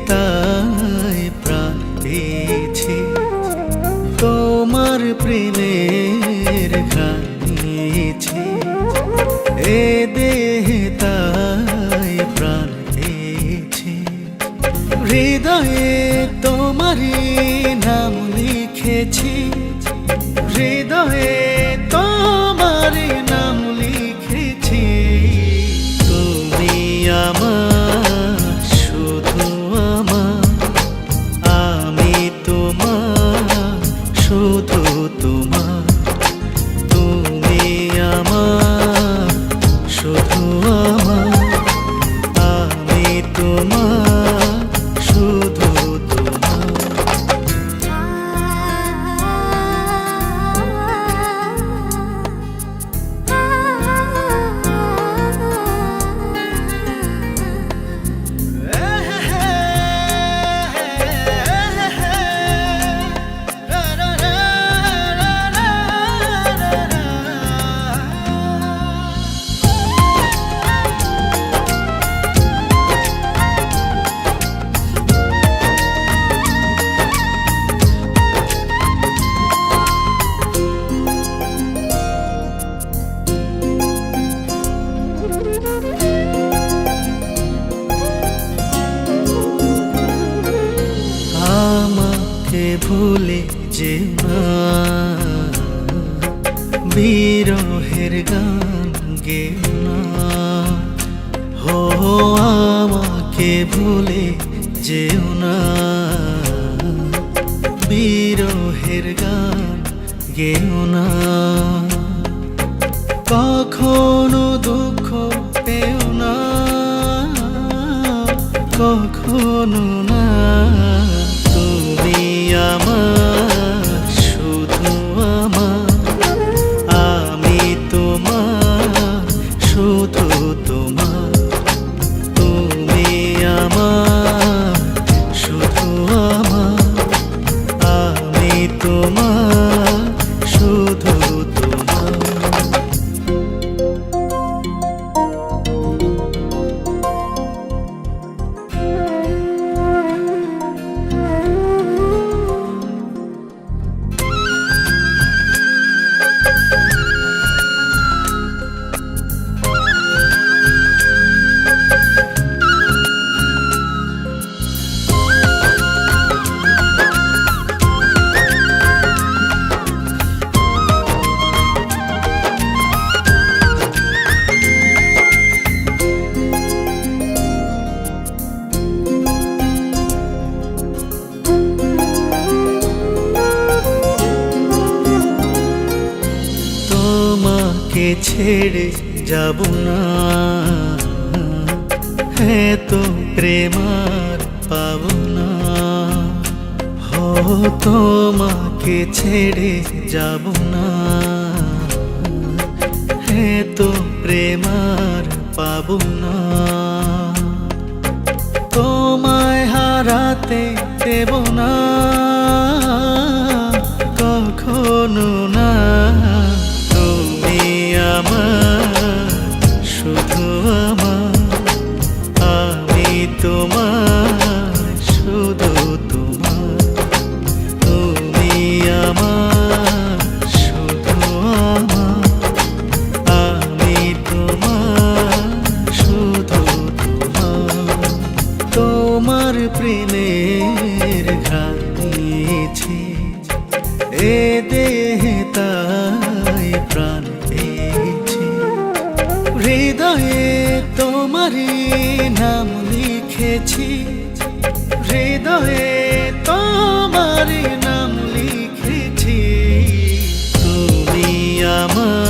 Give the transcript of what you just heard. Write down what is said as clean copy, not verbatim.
তাই প্রাণ পেয়েছি, তোমার প্রেমের ঘ্রাণ নিয়েছি। এ দেহে তাই প্রাণ পেয়েছি, হৃদয়ে তোমারই নাম লিখেছি, হৃদয়ে তোমারই নাম লিখেছি। তুমি আমার, শুধু আমার, আমি তোমার, শুধু তোমার। তুমি আমার, শুধু আমার, আমি তোমার, শুধু তোমার। আমাকে ভুলে যেও না, বিরহের গান গেও না। হো আমাকে ভুলে যেও না, বিরহের গান গেও না। কখনো দুঃখ পেও না, কখনো না। তুমি আমার, শুধু আমার, আমি তোমার, শুধু তোমার। তুমি আমার, শুধু আমার, আমি তোমার, শুধু তোমার। তোমাকে ছেড়ে যাব না, এত প্রেম আর পাব না। হো তোমাকে ছেড়ে যাব না, এত প্রেম আর পাব না। তোমায় হারাতে দেব না, কখনো না। তুমি আমার, শুধু আমার, আমি তোমার, শুধু তোমার। তুমি আমার, শুধু আমার, আমি তোমার, শুধু তোমার। তোমার প্রেমের ঘ্রাণ নিয়েছি, এ দেহে তাই প্রাণ পেয়েছি, হৃদয়ে তোমারই নাম লিখেছি, হৃদয়ে তোমারই নাম লিখেছি। তুমি আমার,